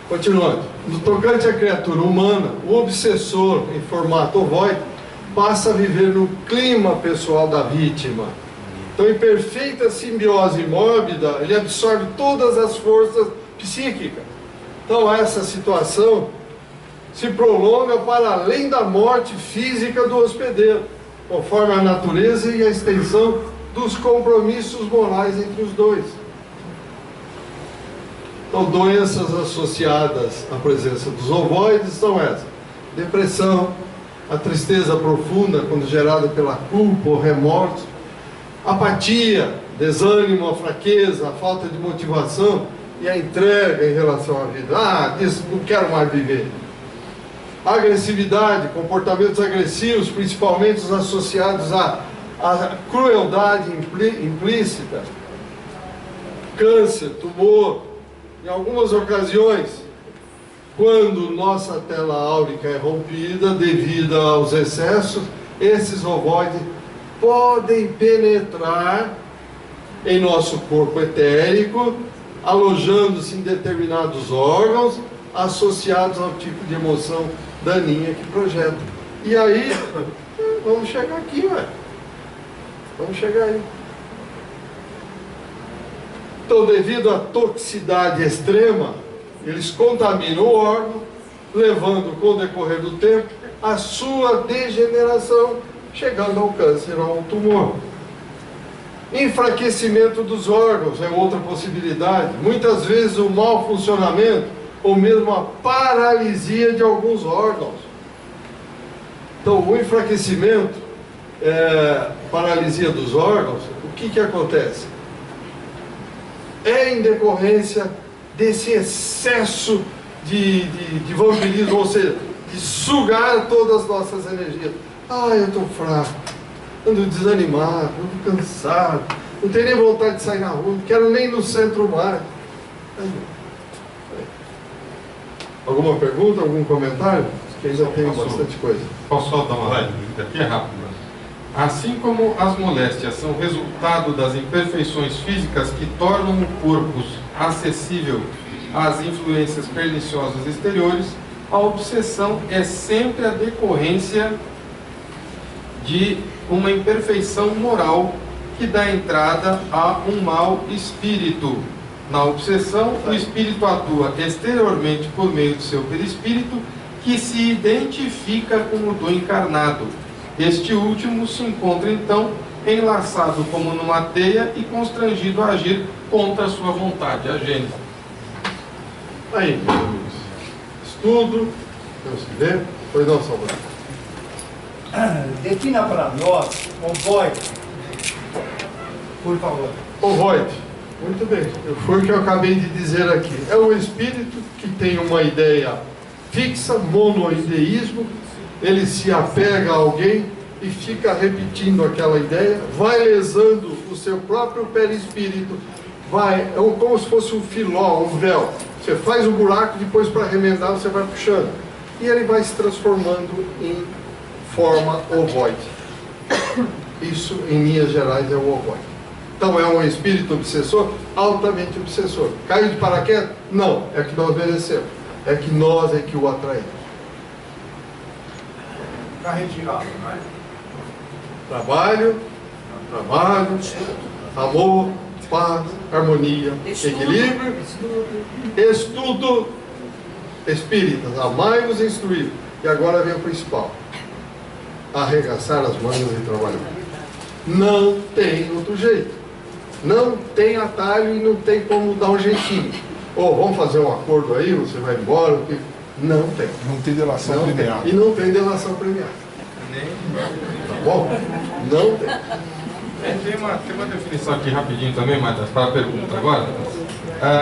Continuando. No tocante à criatura humana, o obsessor em formato ovoide passa a viver no clima pessoal da vítima. Então, em perfeita simbiose mórbida, ele absorve todas as forças psíquicas. Então, essa situação se prolonga para além da morte física do hospedeiro, conforme a natureza e a extensão dos compromissos morais entre os dois. Então, doenças associadas à presença dos ovoides são essas: depressão, a tristeza profunda quando gerada pela culpa ou remorso, apatia, desânimo, a fraqueza, a falta de motivação e a entrega em relação à vida. Disso não quero mais viver. Agressividade, comportamentos agressivos, principalmente os associados à crueldade implícita, câncer, tumor. Em algumas ocasiões, quando nossa tela áurica é rompida devido aos excessos, esses ovoides podem penetrar em nosso corpo etérico, alojando-se em determinados órgãos associados ao tipo de emoção daninha que projeta. E aí, vamos chegar aqui, velho. Vamos chegar aí. Então, devido à toxicidade extrema, eles contaminam o órgão, levando, com o decorrer do tempo, a sua degeneração, chegando ao câncer ou ao tumor. Enfraquecimento dos órgãos é outra possibilidade. Muitas vezes o mau funcionamento ou mesmo a paralisia de alguns órgãos. Então, o enfraquecimento, paralisia dos órgãos, o que acontece? É em decorrência desse excesso de vampirismo, ou seja, de sugar todas as nossas energias. Eu estou fraco, ando desanimado, ando cansado, não tenho nem vontade de sair na rua, não quero nem ir no centro mais. Alguma pergunta, algum comentário? Que ainda tem bastante coisa. Posso só dar uma dúvida aqui, rápido? Assim como as moléstias são resultado das imperfeições físicas que tornam o corpo acessível às influências perniciosas exteriores, a obsessão é sempre a decorrência de uma imperfeição moral que dá entrada a um mau espírito. Na obsessão, o espírito atua exteriormente por meio do seu perispírito, que se identifica com o do encarnado. Este último se encontra, então, enlaçado como numa teia e constrangido a agir contra a sua vontade, a Gênesis. Aí, meus amigos, estudo, temos que ver. Pois não, Salvador. Defina para nós ovoide, por favor. Ovoide. Muito bem. Foi o que eu acabei de dizer aqui. É o espírito que tem uma ideia fixa, monoideísmo. Ele se apega a alguém e fica repetindo aquela ideia, vai lesando o seu próprio perispírito, é como se fosse um filó, um véu. Você faz um buraco, depois para remendar você vai puxando. E ele vai se transformando em forma ovoide. Isso, em linhas gerais, é o ovoide. Então, é um espírito obsessor, altamente obsessor. Caiu de paraquedas? Não, é que nós merecemos. É que nós é que o atraímos. Está retirado, não é? Trabalho, amor, paz, harmonia, equilíbrio, estudo, espíritas, amai-vos e instruí. E agora vem o principal: arregaçar as mangas e trabalhar. Não tem outro jeito. Não tem atalho e não tem como dar um jeitinho. Vamos fazer um acordo aí, você vai embora. Não tem. Não tem delação premiada. E não tem delação premiada. Tá bom? Não tem. Tem uma definição aqui rapidinho também, Matheus, para a pergunta agora.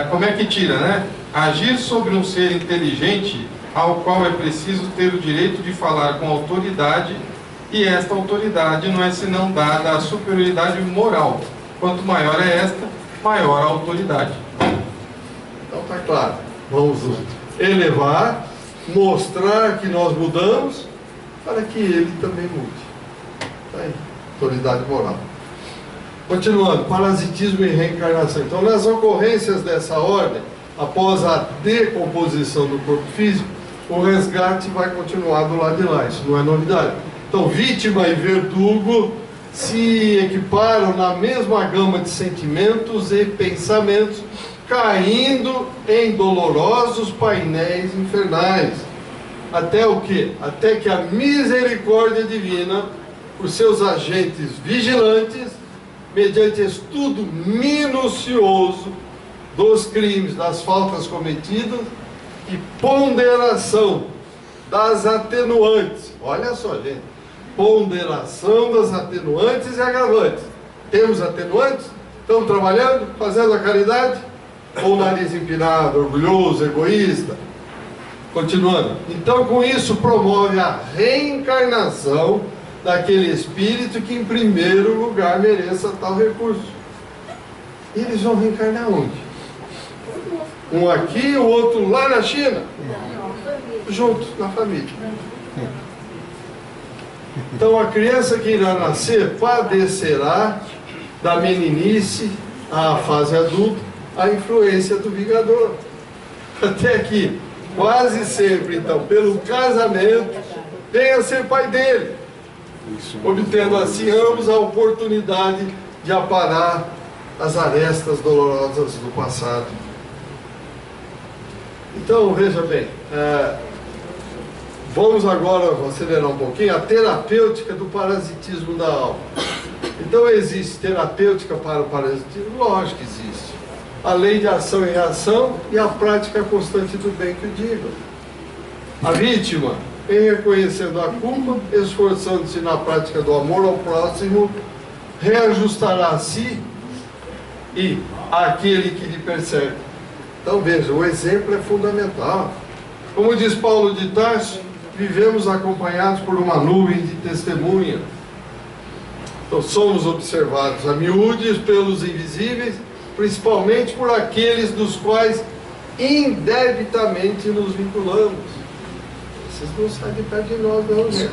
Como é que tira, né? Agir sobre um ser inteligente ao qual é preciso ter o direito de falar com autoridade, e esta autoridade não é senão dada a superioridade moral. Quanto maior é esta, maior a autoridade. Então tá claro. Vamos elevar, mostrar que nós mudamos, para que ele também mude. Tá aí. Autoridade moral. Continuando, parasitismo e reencarnação. Então, nas ocorrências dessa ordem, após a decomposição do corpo físico, o resgate vai continuar do lado de lá. Isso não é novidade. Então, vítima e verdugo se equiparam na mesma gama de sentimentos e pensamentos, caindo em dolorosos painéis infernais. Até o quê? Até que a misericórdia divina, por seus agentes vigilantes, mediante estudo minucioso dos crimes, das faltas cometidas e ponderação das atenuantes. Olha só, gente. Ponderação das atenuantes e agravantes. Temos atenuantes? Estamos trabalhando? Fazendo a caridade? Ou nariz empinado, orgulhoso, egoísta? Continuando. Então, com isso, promove a reencarnação daquele espírito que, em primeiro lugar, mereça tal recurso. E eles vão reencarnar onde? Um aqui, o outro lá na China? Juntos, na família. Então, a criança que irá nascer padecerá da meninice à fase adulta a influência do Vingador. Até que, quase sempre, então, pelo casamento, venha a ser pai dele, obtendo assim ambos a oportunidade de aparar as arestas dolorosas do passado. Então, veja bem, vamos agora acelerar um pouquinho a terapêutica do parasitismo da alma. Então, existe terapêutica para o parasitismo? Lógico que existe. A lei de ação e reação e a prática constante do bem que o diga. A vítima, em reconhecendo a culpa, esforçando-se na prática do amor ao próximo, reajustará a si e àquele que lhe persegue. Então veja, o exemplo é fundamental. Como diz Paulo de Tarso, vivemos acompanhados por uma nuvem de testemunha. Então somos observados a miúdes pelos invisíveis, principalmente por aqueles dos quais indebitamente nos vinculamos. Vocês não saem de perto de nós, não, gente.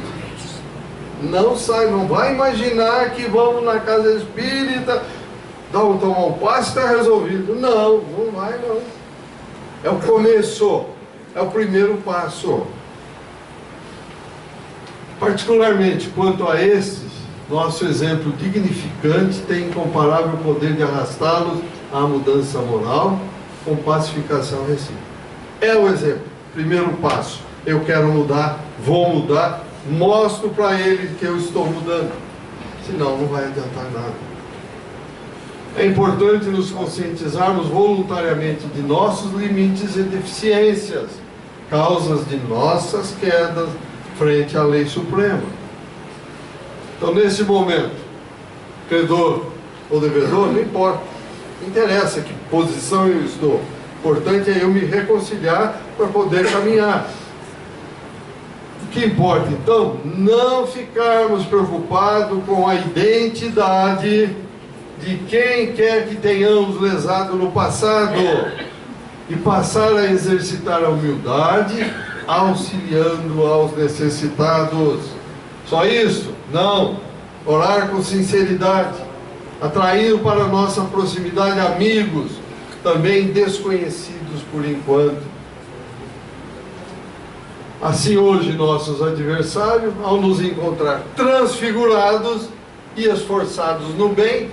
Não sai, não vai imaginar que vamos na casa espírita, tomar um passe e está resolvido. Não, não vai não. É o começo, é o primeiro passo. Particularmente quanto a estes, nosso exemplo dignificante tem incomparável poder de arrastá-los à mudança moral com pacificação recíproca. É o exemplo, primeiro passo. Eu quero mudar, vou mudar, mostro para ele que eu estou mudando. Senão não vai adiantar nada. É importante nos conscientizarmos voluntariamente de nossos limites e deficiências, causas de nossas quedas frente à lei suprema. Então, nesse momento, credor ou devedor, não importa. Não interessa que posição eu estou. O importante é eu me reconciliar para poder caminhar. O que importa, então, não ficarmos preocupados com a identidade de quem quer que tenhamos lesado no passado e passar a exercitar a humildade, auxiliando aos necessitados. Só isso? Não. Orar com sinceridade, atraindo para a nossa proximidade amigos, também desconhecidos por enquanto. Assim hoje nossos adversários, ao nos encontrar transfigurados e esforçados no bem,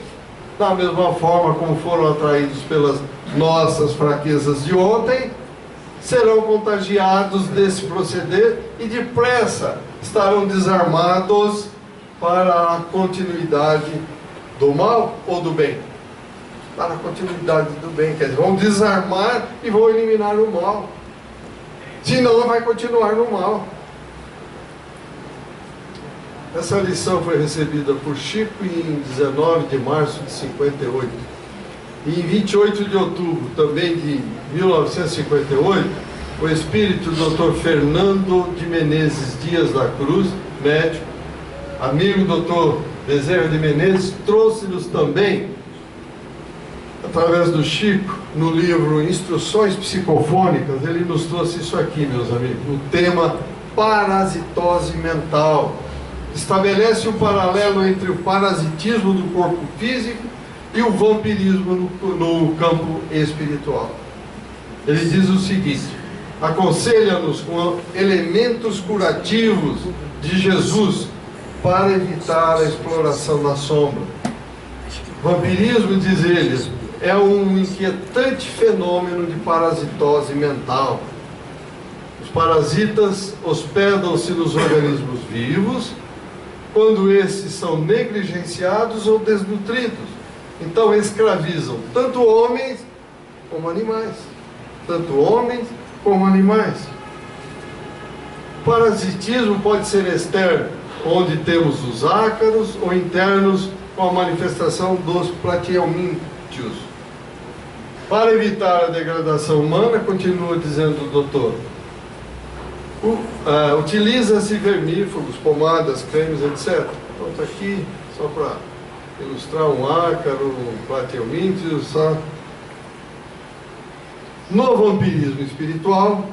da mesma forma como foram atraídos pelas nossas fraquezas de ontem, serão contagiados desse proceder e depressa estarão desarmados para a continuidade do mal ou do bem? Para a continuidade do bem, quer dizer, vão desarmar e vão eliminar o mal. Senão vai continuar no mal. Essa lição foi recebida por Chico em 19 de março de 58. E em 28 de outubro, também de 1958, o espírito Dr. Fernando de Menezes Dias da Cruz, médico, amigo Dr. Bezerra de Menezes, trouxe-nos também, através do Chico, no livro Instruções Psicofônicas, ele nos trouxe isso aqui, meus amigos, o tema parasitose mental. Estabelece um paralelo entre o parasitismo do corpo físico e o vampirismo no campo espiritual. Ele diz o seguinte: aconselha-nos com elementos curativos de Jesus para evitar a exploração da sombra. Vampirismo, diz ele, é um inquietante fenômeno de parasitose mental. Os parasitas hospedam-se nos organismos vivos quando esses são negligenciados ou desnutridos. Então escravizam tanto homens como animais. Tanto homens como animais. O parasitismo pode ser externo, onde temos os ácaros, ou internos, com a manifestação dos platihelmíntios. Para evitar a degradação humana, continua dizendo o doutor, utiliza-se vermífugos, pomadas, cremes, etc. Então está aqui, só para ilustrar um ácaro, um platihelmíntios, só. No vampirismo espiritual,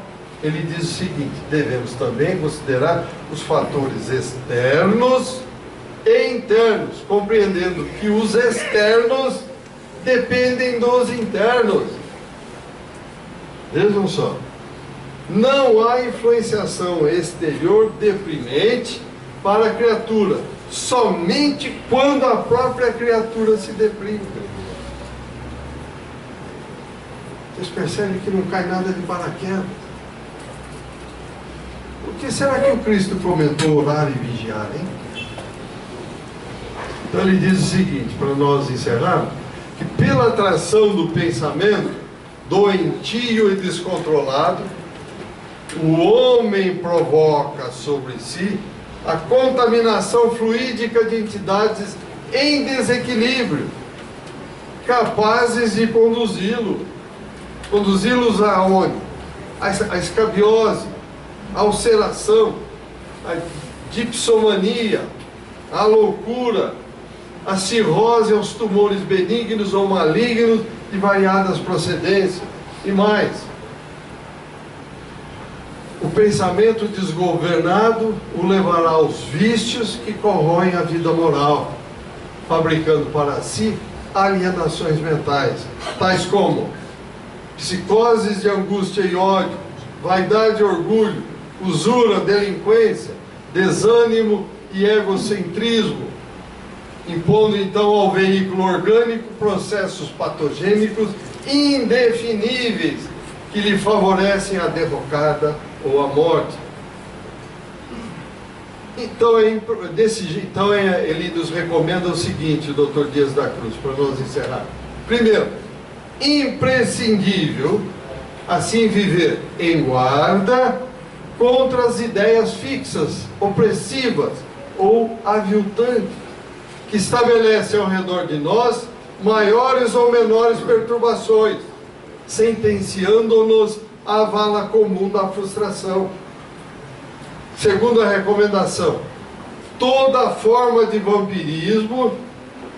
ele diz o seguinte: devemos também considerar os fatores externos e internos, compreendendo que os externos dependem dos internos. Vejam só, não há influenciação exterior deprimente para a criatura, somente quando a própria criatura se deprime. Vocês percebem que não cai nada de paraquedas? Por que será que o Cristo comentou orar e vigiar, hein? Então ele diz o seguinte, para nós encerrarmos, que pela atração do pensamento doentio e descontrolado, o homem provoca sobre si a contaminação fluídica de entidades em desequilíbrio, capazes de conduzi-los aonde? A escabiose, a ulceração, a dipsomania, a loucura, a cirrose, aos tumores benignos ou malignos de variadas procedências e mais. O pensamento desgovernado o levará aos vícios que corroem a vida moral, fabricando para si alienações mentais, tais como psicoses de angústia e ódio, vaidade e orgulho, usura, delinquência, desânimo e egocentrismo, impondo então ao veículo orgânico processos patogênicos indefiníveis que lhe favorecem a derrocada ou a morte. Então, ele nos recomenda o seguinte, o Dr. Dias da Cruz, para nós encerrar. Primeiro, imprescindível, assim viver em guarda contra as ideias fixas, opressivas ou aviltantes, que estabelecem ao redor de nós maiores ou menores perturbações, sentenciando-nos à vala comum da frustração. Segunda recomendação: toda forma de vampirismo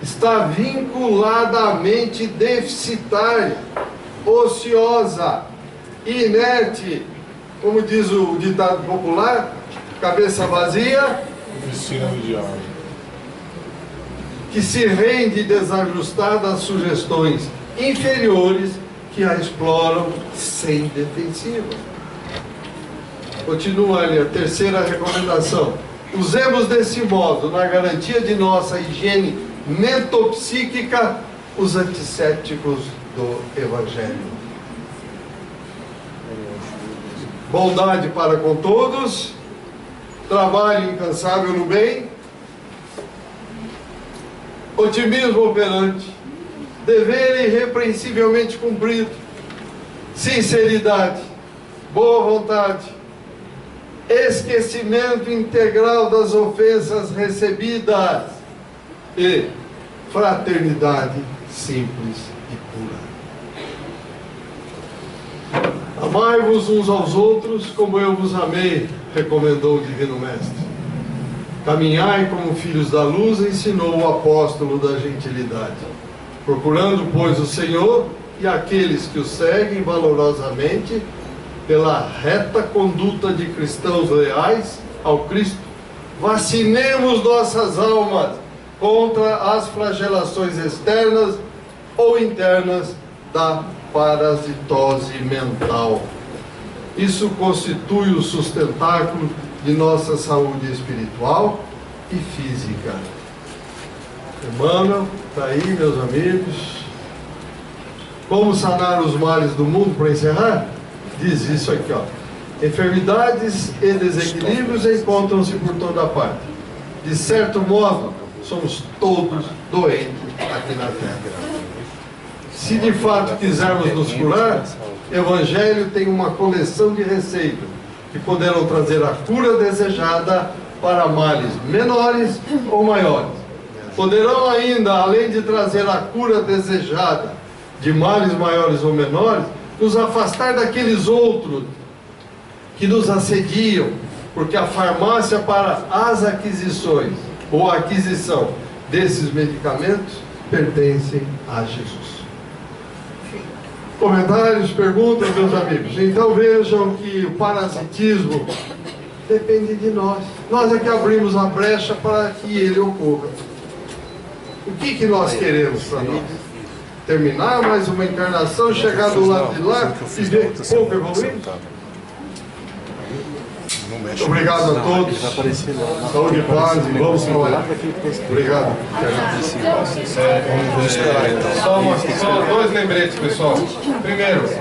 está vinculada à mente deficitária, ociosa, inerte, como diz o ditado popular, cabeça vazia, oficina do diabo, que se rende desajustada às sugestões inferiores que a exploram sem defensiva. Continua ali a terceira recomendação. Usemos desse modo, na garantia de nossa higiene mentopsíquica, os antissépticos do Evangelho. Bondade para com todos, trabalho incansável no bem, otimismo operante, dever irrepreensivelmente cumprido, sinceridade, boa vontade, esquecimento integral das ofensas recebidas e fraternidade simples e pura. Amai-vos uns aos outros como eu vos amei, recomendou o Divino Mestre. Caminhai como filhos da luz, ensinou o apóstolo da gentilidade. Procurando, pois, o Senhor e aqueles que o seguem valorosamente, pela reta conduta de cristãos leais ao Cristo, vacinemos nossas almas contra as flagelações externas ou internas da parasitose mental. Isso constitui o sustentáculo de nossa saúde espiritual e física. Emmanuel, está aí, meus amigos. Como sanar os males do mundo, para encerrar? Diz isso aqui, ó. Enfermidades e desequilíbrios encontram-se por toda parte. De certo modo, somos todos doentes aqui na Terra. Se de fato quisermos nos curar, o Evangelho tem uma coleção de receitas que poderão trazer a cura desejada para males menores ou maiores. Poderão ainda, além de trazer a cura desejada de males maiores ou menores, nos afastar daqueles outros que nos assediam, porque a farmácia para as aquisições ou a aquisição desses medicamentos pertencem a Jesus. Comentários, perguntas, meus amigos? Então vejam que o parasitismo depende de nós. Nós é que abrimos a brecha para que ele ocorra. O que nós queremos para nós? Terminar mais uma encarnação, chegar do lado de lá e ver pouco evoluído? Muito obrigado a todos. Saúde e paz e vamos trabalhar. Obrigado. Só dois lembretes, pessoal. Primeiro,